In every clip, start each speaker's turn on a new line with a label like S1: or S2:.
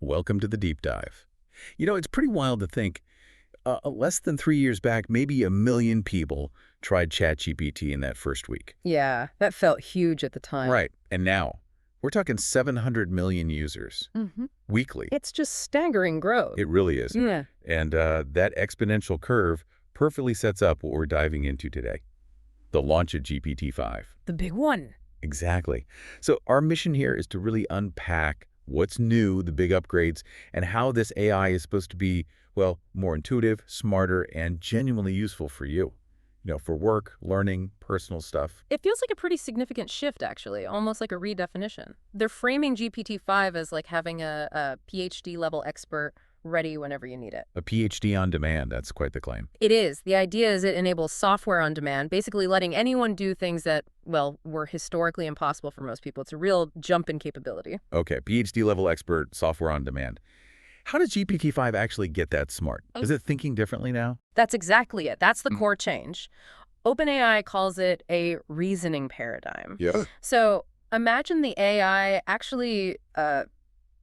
S1: Welcome to the deep dive. It's pretty wild to think less than 3 years back, maybe 1 million people tried ChatGPT in that first week.
S2: Yeah, that felt huge at the time.
S1: Right. And now we're talking 700 million users weekly.
S2: It's just staggering growth.
S1: It really is.
S2: Yeah.
S1: And that exponential curve perfectly sets up what we're diving into today, the launch of GPT-5.
S2: The big one.
S1: Exactly. So our mission here is to really unpack what's new, the big upgrades, and how this AI is supposed to be, well, more intuitive, smarter, and genuinely useful for you. For work, learning, personal stuff.
S2: It feels like a pretty significant shift, actually, almost like a redefinition. They're framing GPT-5 as like having a PhD-level expert ready whenever you need it.
S1: A PhD on demand, that's quite the claim.
S2: It is. The idea is it enables software on demand, basically letting anyone do things that, well, were historically impossible for most people. It's a real jump in capability.
S1: Okay, PhD-level expert, software on demand. How does GPT-5 actually get that smart? Is it thinking differently now?
S2: That's exactly it. That's the core change. OpenAI calls it a reasoning paradigm.
S1: Yeah.
S2: So imagine the AI actually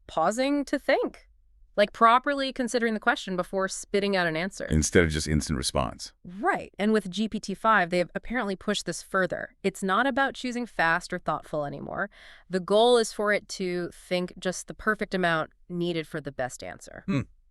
S2: pausing to think, like properly considering the question before spitting out an answer.
S1: Instead of just instant response.
S2: Right. And with GPT-5, they've apparently pushed this further. It's not about choosing fast or thoughtful anymore. The goal is for it to think just the perfect amount needed for the best answer.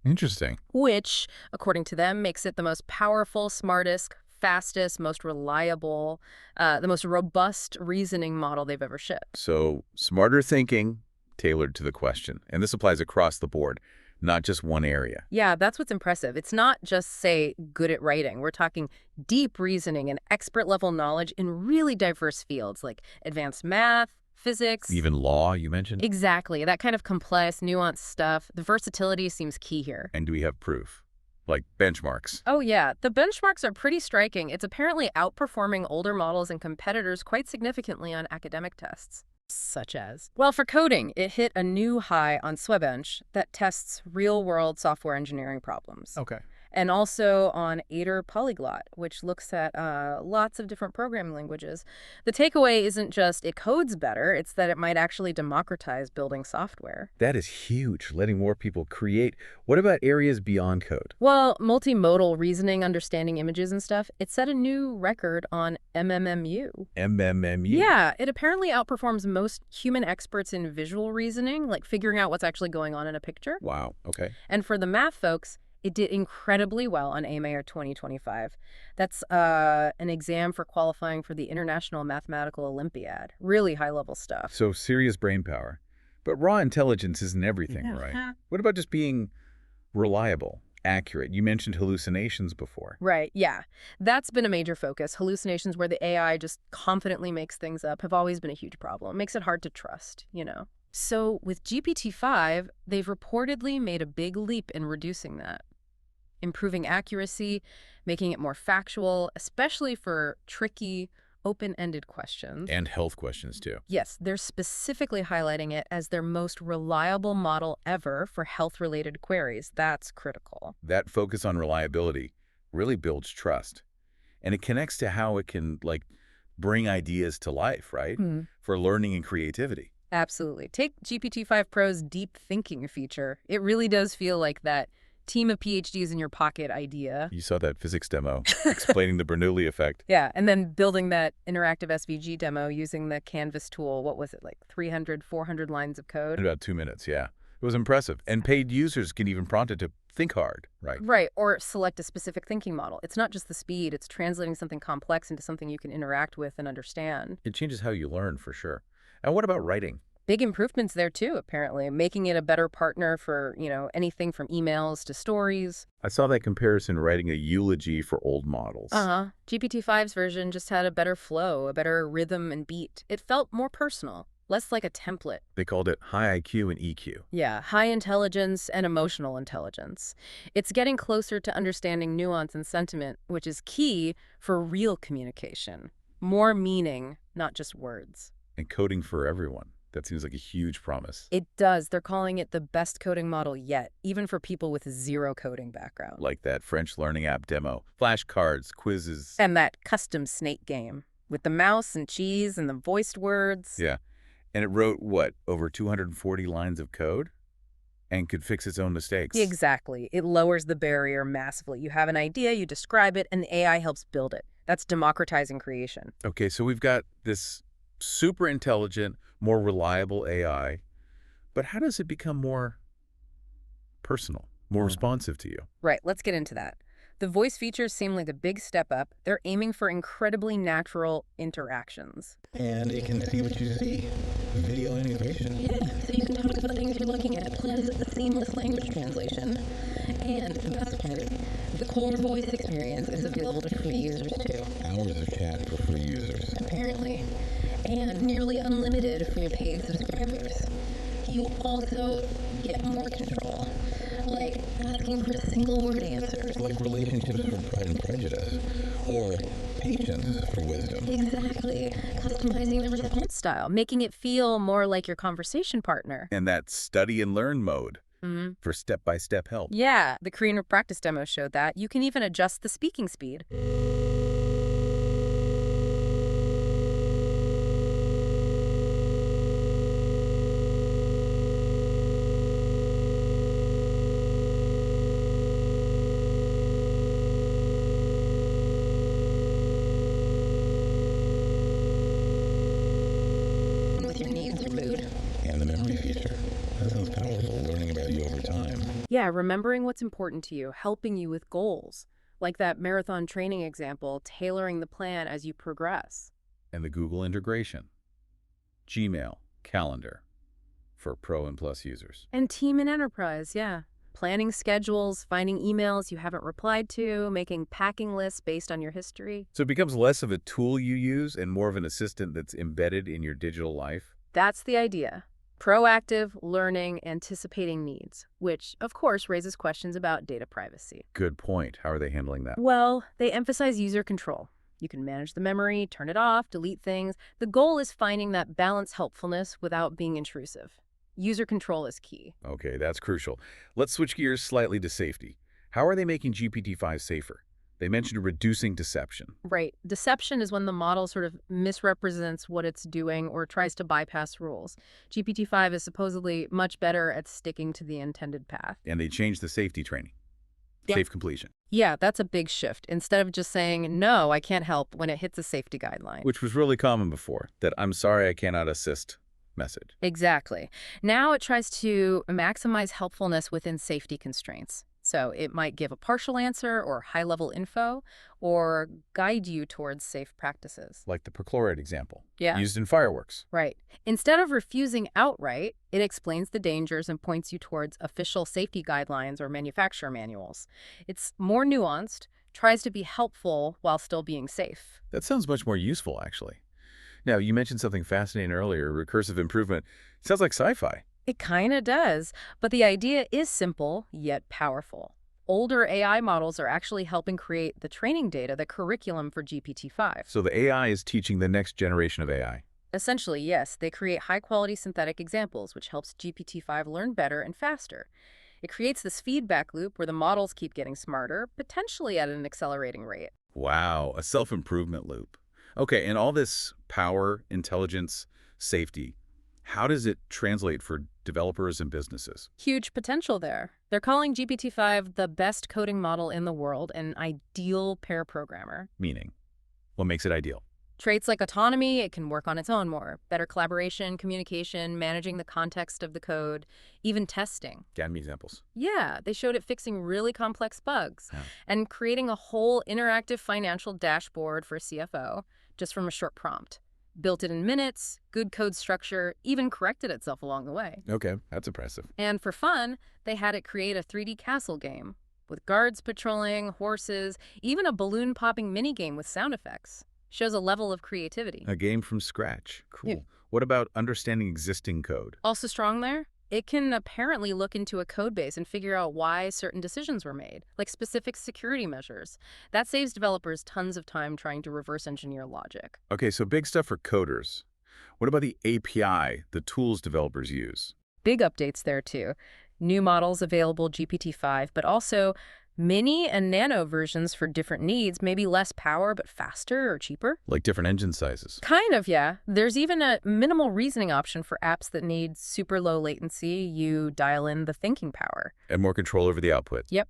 S1: Interesting.
S2: Which, according to them, makes it the most powerful, smartest, fastest, most reliable, the most robust reasoning model they've ever shipped.
S1: So smarter thinking tailored to the question. And this applies across the board, not just one area.
S2: Yeah, that's what's impressive. It's not just, say, good at writing. We're talking deep reasoning and expert-level knowledge in really diverse fields like advanced math, physics.
S1: Even law, you mentioned?
S2: Exactly. That kind of complex, nuanced stuff. The versatility seems key here.
S1: And do we have proof? Like benchmarks?
S2: Oh, yeah. The benchmarks are pretty striking. It's apparently outperforming older models and competitors quite significantly on academic tests. Such as? Well, for coding, it hit a new high on Swebench that tests real-world software engineering problems.
S1: Okay.
S2: And also on Aider Polyglot, which looks at lots of different programming languages. The takeaway isn't just it codes better, it's that it might actually democratize building software.
S1: That is huge, letting more people create. What about areas beyond code?
S2: Well, multimodal reasoning, understanding images and stuff, it set a new record on MMMU.
S1: MMMU?
S2: Yeah, it apparently outperforms most human experts in visual reasoning, like figuring out what's actually going on in a picture.
S1: Wow, okay.
S2: And for the math folks, it did incredibly well on AMA 2025. That's an exam for qualifying for the International Mathematical Olympiad. Really high-level stuff.
S1: So serious brain power. But raw intelligence isn't everything, right? What about just being reliable, accurate? You mentioned hallucinations before.
S2: Right, yeah. That's been a major focus. Hallucinations where the AI just confidently makes things up have always been a huge problem. Makes it hard to trust, So with GPT-5, they've reportedly made a big leap in reducing that. Improving accuracy, making it more factual, especially for tricky, open-ended questions.
S1: And health questions, too.
S2: Yes, they're specifically highlighting it as their most reliable model ever for health-related queries. That's critical.
S1: That focus on reliability really builds trust. And it connects to how it can, bring ideas to life, right? For learning and creativity.
S2: Absolutely. Take GPT-5 Pro's deep thinking feature. It really does feel like that team of PhDs in your pocket idea.
S1: You saw that physics demo explaining the Bernoulli effect.
S2: Yeah, and then building that interactive SVG demo using the Canvas tool. What was it, like 300, 400 lines of code?
S1: In about 2 minutes, yeah. It was impressive. And paid users can even prompt it to think hard, right?
S2: Right, or select a specific thinking model. It's not just the speed, it's translating something complex into something you can interact with and understand.
S1: It changes how you learn, for sure. And what about writing?
S2: Big improvements there, too, apparently, making it a better partner for, anything from emails to stories.
S1: I saw that comparison writing a eulogy for old models.
S2: GPT-5's version just had a better flow, a better rhythm and beat. It felt more personal, less like a template.
S1: They called it high IQ and EQ.
S2: Yeah, high intelligence and emotional intelligence. It's getting closer to understanding nuance and sentiment, which is key for real communication. More meaning, not just words.
S1: And coding for everyone. That seems like a huge promise.
S2: It does. They're calling it the best coding model yet, even for people with zero coding background.
S1: Like that French learning app demo, flashcards, quizzes.
S2: And that custom snake game with the mouse and cheese and the voiced words.
S1: Yeah. And it wrote, what, over 240 lines of code? And could fix its own mistakes.
S2: Exactly. It lowers the barrier massively. You have an idea, you describe it, and the AI helps build it. That's democratizing creation.
S1: Okay, so we've got this super intelligent, more reliable AI, but how does it become more personal, more responsive to you?
S2: Right, let's get into that. The voice features seem like a big step up. They're aiming for incredibly natural interactions.
S3: And it can see what you see. Video integration.
S4: Yeah, so you can talk about things you're looking at, plus seamless language translation. And the best part, the core voice experience is available to free users too,
S3: Hours of chat for free users.
S4: apparently. And nearly unlimited for your paid subscribers. You also get more control, like asking for single word answers.
S3: Like relationships for Pride and Prejudice. Or patience for wisdom.
S4: Exactly. Customizing the response.
S2: Style, making it feel more like your conversation partner.
S1: And that study and learn mode
S2: Mhm.
S1: for step-by-step help.
S2: Yeah, the Korean practice demo showed that. You can even adjust the speaking speed.
S4: With your needs or mood.
S3: And the memory feature. That sounds powerful, learning about you over time.
S2: Yeah, remembering what's important to you, helping you with goals. Like that marathon training example, tailoring the plan as you progress.
S1: And the Google integration. Gmail, Calendar for Pro and Plus users.
S2: And team and enterprise, yeah. Planning schedules, finding emails you haven't replied to, making packing lists based on your history.
S1: So it becomes less of a tool you use and more of an assistant that's embedded in your digital life.
S2: That's the idea. Proactive, learning, anticipating needs, which, of course, raises questions about data privacy.
S1: Good point. How are they handling that?
S2: Well, they emphasize user control. You can manage the memory, turn it off, delete things. The goal is finding that balanced helpfulness without being intrusive. User control is key.
S1: Okay, that's crucial. Let's switch gears slightly to safety. How are they making GPT-5 safer? They mentioned reducing deception.
S2: Right. Deception is when the model sort of misrepresents what it's doing or tries to bypass rules. GPT-5 is supposedly much better at sticking to the intended path.
S1: And they changed the safety training.
S2: Yeah.
S1: Safe completion.
S2: Yeah, that's a big shift. Instead of just saying, no, I can't help when it hits a safety guideline.
S1: Which was really common before, that I'm sorry I cannot assist message.
S2: Exactly. Now it tries to maximize helpfulness within safety constraints. So it might give a partial answer or high-level info or guide you towards safe practices.
S1: Like the perchlorate example.
S2: Yeah.
S1: Used in fireworks.
S2: Right. Instead of refusing outright, it explains the dangers and points you towards official safety guidelines or manufacturer manuals. It's more nuanced, tries to be helpful while still being safe.
S1: That sounds much more useful, actually. Now, you mentioned something fascinating earlier, recursive improvement. Sounds like sci-fi.
S2: It kind of does, but the idea is simple yet powerful. Older AI models are actually helping create the training data, the curriculum for GPT-5.
S1: So the AI is teaching the next generation of AI.
S2: Essentially, yes, they create high-quality synthetic examples, which helps GPT-5 learn better and faster. It creates this feedback loop where the models keep getting smarter, potentially at an accelerating rate.
S1: Wow, a self-improvement loop. Okay, and all this power, intelligence, safety, how does it translate for developers and businesses?
S2: Huge potential there. They're calling GPT-5 the best coding model in the world, an ideal pair programmer.
S1: Meaning, what makes it ideal?
S2: Traits like autonomy, it can work on its own more. Better collaboration, communication, managing the context of the code, even testing.
S1: Give me examples.
S2: Yeah, they showed it fixing really complex bugs
S1: Yeah.
S2: and creating a whole interactive financial dashboard for a CFO just from a short prompt. Built it in minutes, good code structure, even corrected itself along the way.
S1: Okay, that's impressive.
S2: And for fun, they had it create a 3D castle game with guards patrolling, horses, even a balloon-popping minigame with sound effects. Shows a level of creativity.
S1: A game from scratch. Cool.
S2: Yeah.
S1: What about understanding existing code?
S2: Also strong there, it can apparently look into a code base and figure out why certain decisions were made, like specific security measures. That saves developers tons of time trying to reverse engineer logic.
S1: Okay, so big stuff for coders. What about the API, the tools developers use?
S2: Big updates there too. New models available GPT-5, but also Mini and nano versions for different needs, maybe less power but faster or cheaper.
S1: Like different engine sizes.
S2: Kind of, yeah. There's even a minimal reasoning option for apps that need super low latency. You dial in the thinking power.
S1: And more control over the output.
S2: Yep.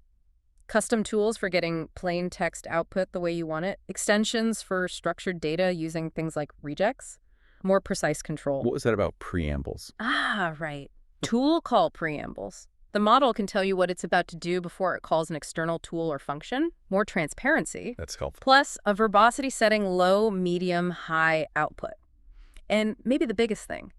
S2: Custom tools for getting plain text output the way you want it. Extensions for structured data using things like regex. More precise control.
S1: What was that about preambles?
S2: Ah, right. Tool call preambles. The model can tell you what it's about to do before it calls an external tool or function. More transparency.
S1: That's helpful.
S2: Plus, a verbosity setting low, medium, high output. And maybe the biggest thing,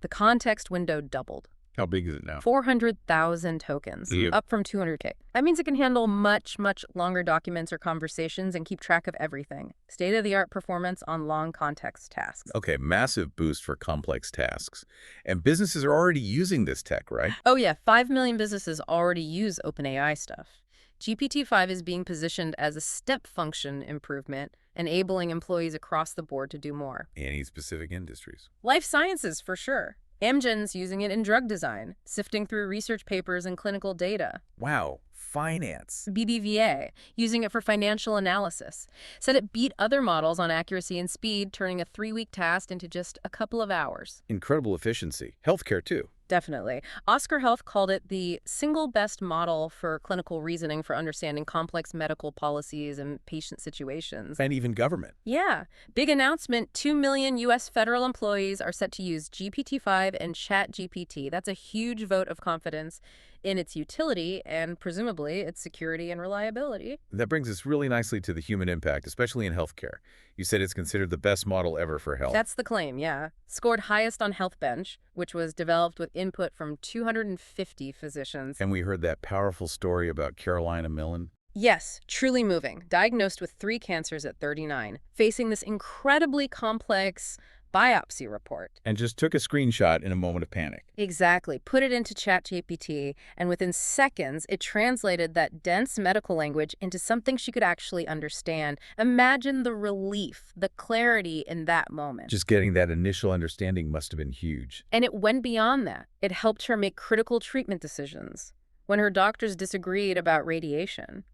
S2: the context window doubled.
S1: How big is it now?
S2: 400,000 tokens,
S1: Yeah.
S2: up from 200K. That means it can handle much, much longer documents or conversations and keep track of everything. State-of-the-art performance on long context tasks.
S1: Okay, massive boost for complex tasks. And businesses are already using this tech, right?
S2: Oh yeah, 5 million businesses already use OpenAI stuff. GPT-5 is being positioned as a step function improvement, enabling employees across the board to do more.
S1: Any specific industries?
S2: Life sciences, for sure. Amgen's using it in drug design, sifting through research papers and clinical data.
S1: Wow, finance.
S2: BBVA, using it for financial analysis, said it beat other models on accuracy and speed, turning a 3-week task into just a couple of hours.
S1: Incredible efficiency. Healthcare, too.
S2: Definitely. Oscar Health called it the single best model for clinical reasoning for understanding complex medical policies and patient situations.
S1: And even government.
S2: Yeah. Big announcement, 2 million U.S. federal employees are set to use GPT-5 and ChatGPT. That's a huge vote of confidence in its utility and presumably its security and reliability.
S1: That brings us really nicely to the human impact, especially in healthcare. You said it's considered the best model ever for health.
S2: That's the claim, yeah. Scored highest on HealthBench, which was developed with input from 250 physicians.
S1: And we heard that powerful story about Carolina Millen.
S2: Yes, truly moving. Diagnosed with 3 cancers at 39, facing this incredibly complex biopsy report.
S1: And just took a screenshot in a moment of panic.
S2: Exactly. Put it into ChatGPT, and within seconds, it translated that dense medical language into something she could actually understand. Imagine the relief, the clarity in that moment.
S1: Just getting that initial understanding must have been huge.
S2: And it went beyond that. It helped her make critical treatment decisions when her doctors disagreed about radiation.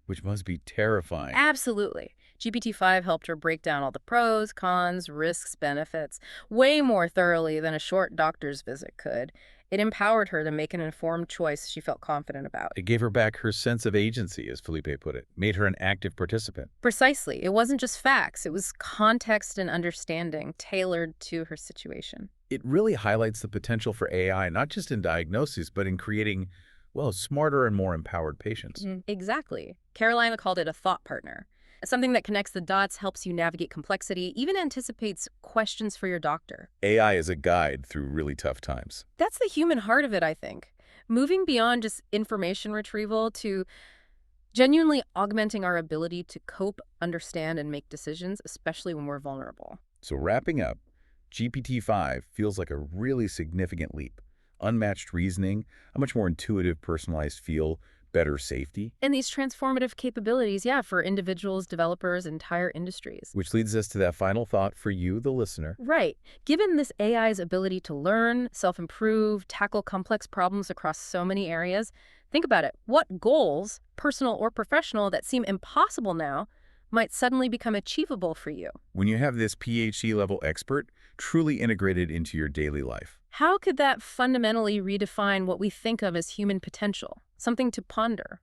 S1: Which must be terrifying.
S2: Absolutely. GPT-5 helped her break down all the pros, cons, risks, benefits, way more thoroughly than a short doctor's visit could. It empowered her to make an informed choice she felt confident about.
S1: It gave her back her sense of agency, as Felipe put it, made her an active participant.
S2: Precisely. It wasn't just facts. It was context and understanding tailored to her situation.
S1: It really highlights the potential for AI, not just in diagnoses, but in creating, well, smarter and more empowered patients.
S2: Exactly. Carolina called it a thought partner. Something that connects the dots, helps you navigate complexity, even anticipates questions for your doctor.
S1: AI is a guide through really tough times.
S2: That's the human heart of it, I think. Moving beyond just information retrieval to genuinely augmenting our ability to cope, understand, and make decisions, especially when we're vulnerable.
S1: So wrapping up, GPT-5 feels like a really significant leap. Unmatched reasoning, a much more intuitive, personalized feel, better safety.
S2: And these transformative capabilities, yeah, for individuals, developers, entire industries.
S1: Which leads us to that final thought for you, the listener.
S2: Right. Given this AI's ability to learn, self-improve, tackle complex problems across so many areas, think about it. What goals, personal or professional, that seem impossible now might suddenly become achievable for you?
S1: When you have this PhD-level expert truly integrated into your daily life.
S2: How could that fundamentally redefine what we think of as human potential? Something to ponder.